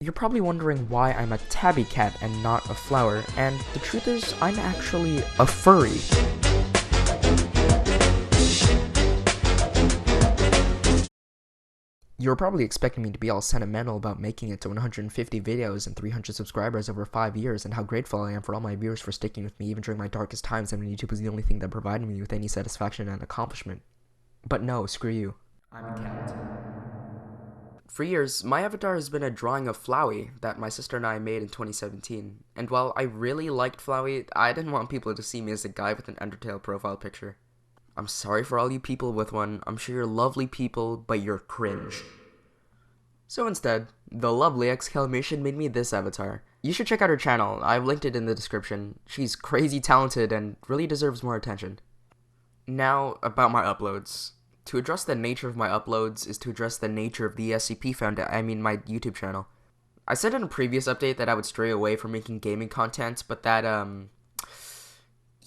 You're probably wondering why I'm a tabby cat and not a flower, and the truth is, I'm actually a furry. You're probably expecting me to be all sentimental about making it to 150 videos and 300 subscribers over 5 years and how grateful I am for all my viewers for sticking with me even during my darkest times and when YouTube was the only thing that provided me with any satisfaction and accomplishment. But no, screw you. I'm a cat. For years, my avatar has been a drawing of Flowey that my sister and I made in 2017, and while I really liked Flowey, I didn't want people to see me as a guy with an Undertale profile picture. I'm sorry for all you people with one, I'm sure you're lovely people, but you're cringe. So instead, the lovely exclamation made me this avatar. You should check out her channel, I've linked it in the description. She's crazy talented and really deserves more attention. Now, about my uploads. To address the nature of my uploads is to address the nature of the SCP my YouTube channel. I said in a previous update that I would stray away from making gaming content, but that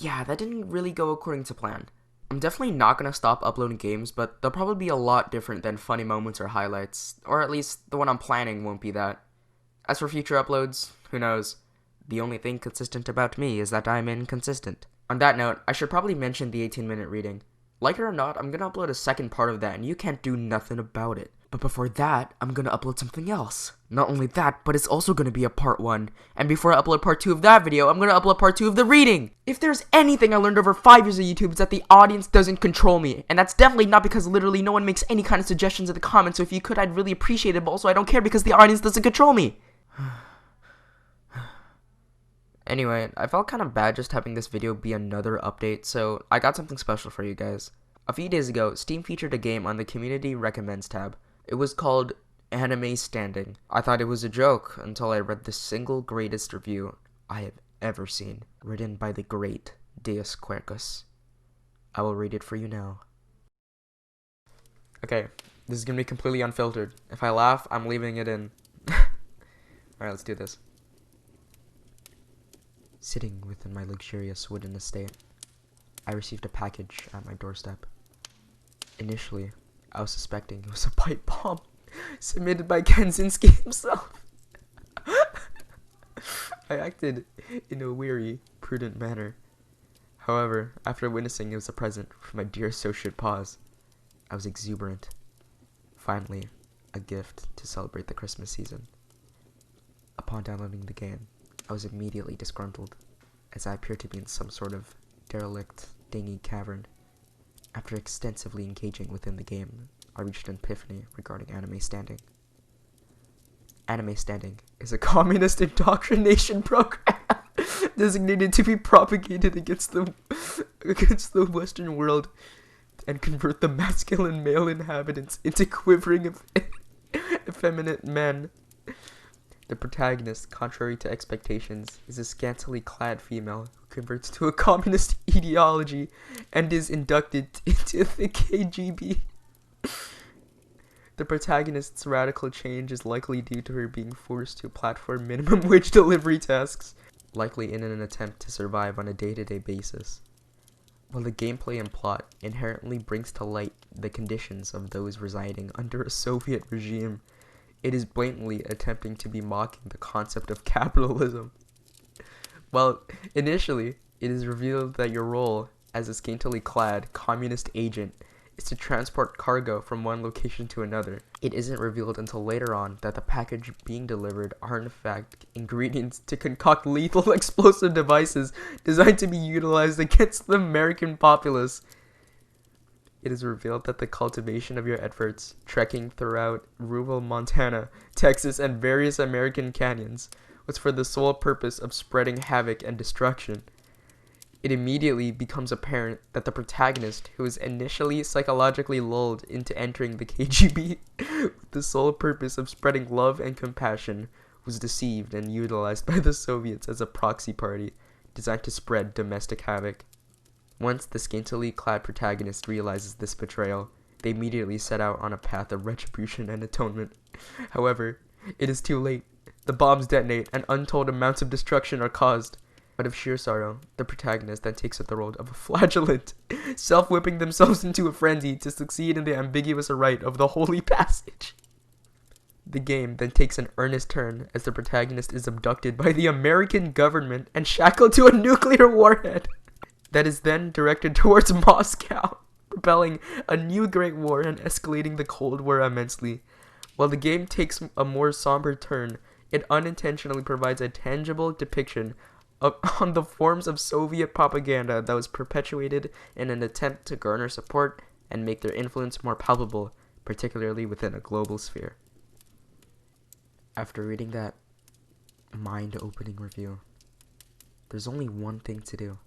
didn't really go according to plan. I'm definitely not gonna stop uploading games, but they'll probably be a lot different than funny moments or highlights, or at least the one I'm planning won't be that. As for future uploads, who knows? The only thing consistent about me is that I'm inconsistent. On that note, I should probably mention the 18-minute reading. Like it or not, I'm gonna upload a second part of that and you can't do nothing about it. But before that, I'm gonna upload something else. Not only that, but it's also gonna be a part 1. And before I upload part 2 of that video, I'm gonna upload part 2 of the reading! If there's anything I learned over 5 years of YouTube, it's that the audience doesn't control me. And that's definitely not because literally no one makes any kind of suggestions in the comments, so if you could, I'd really appreciate it, but also I don't care because the audience doesn't control me. Anyway, I felt kind of bad just having this video be another update, so I got something special for you guys. A few days ago, Steam featured a game on the Community Recommends tab. It was called Anime Standing. I thought it was a joke until I read the single greatest review I have ever seen, written by the great Deus Quercus. I will read it for you now. Okay, this is gonna be completely unfiltered. If I laugh, I'm leaving it in. Alright, let's do this. Sitting within my luxurious wooden estate, I received a package at my doorstep. Initially, I was suspecting it was a pipe bomb submitted by Kenzinski himself. I acted in a weary, prudent manner. However, after witnessing it was a present from my dear associate Paz, I was exuberant. Finally, a gift to celebrate the Christmas season. Upon downloading the game, I was immediately disgruntled, as I appeared to be in some sort of derelict, dingy cavern. After extensively engaging within the game, I reached an epiphany regarding Anime Standing. Anime Standing is a communist indoctrination program designated to be propagated against the Western world and convert the masculine male inhabitants into quivering effeminate men. The protagonist, contrary to expectations, is a scantily clad female who converts to a communist ideology and is inducted into the KGB. The protagonist's radical change is likely due to her being forced to platform minimum wage delivery tasks, likely in an attempt to survive on a day-to-day basis. While the gameplay and plot inherently brings to light the conditions of those residing under a Soviet regime, it is blatantly attempting to be mocking the concept of capitalism. Well, initially, it is revealed that your role as a scantily clad communist agent is to transport cargo from one location to another. It isn't revealed until later on that the package being delivered are in fact ingredients to concoct lethal explosive devices designed to be utilized against the American populace. It is revealed that the cultivation of your efforts, trekking throughout rural Montana, Texas, and various American canyons, was for the sole purpose of spreading havoc and destruction. It immediately becomes apparent that the protagonist, who was initially psychologically lulled into entering the KGB with the sole purpose of spreading love and compassion, was deceived and utilized by the Soviets as a proxy party designed to spread domestic havoc. Once the scantily clad protagonist realizes this betrayal, they immediately set out on a path of retribution and atonement. However, it is too late. The bombs detonate and untold amounts of destruction are caused. Out of sheer sorrow, the protagonist then takes up the role of a flagellant, self-whipping themselves into a frenzy to succeed in the ambiguous rite of the Holy Passage. The game then takes an earnest turn as the protagonist is abducted by the American government and shackled to a nuclear warhead that is then directed towards Moscow, propelling a new Great War and escalating the Cold War immensely. While the game takes a more somber turn, it unintentionally provides a tangible depiction on the forms of Soviet propaganda that was perpetuated in an attempt to garner support and make their influence more palpable, particularly within a global sphere. After reading that mind-opening review, there's only one thing to do.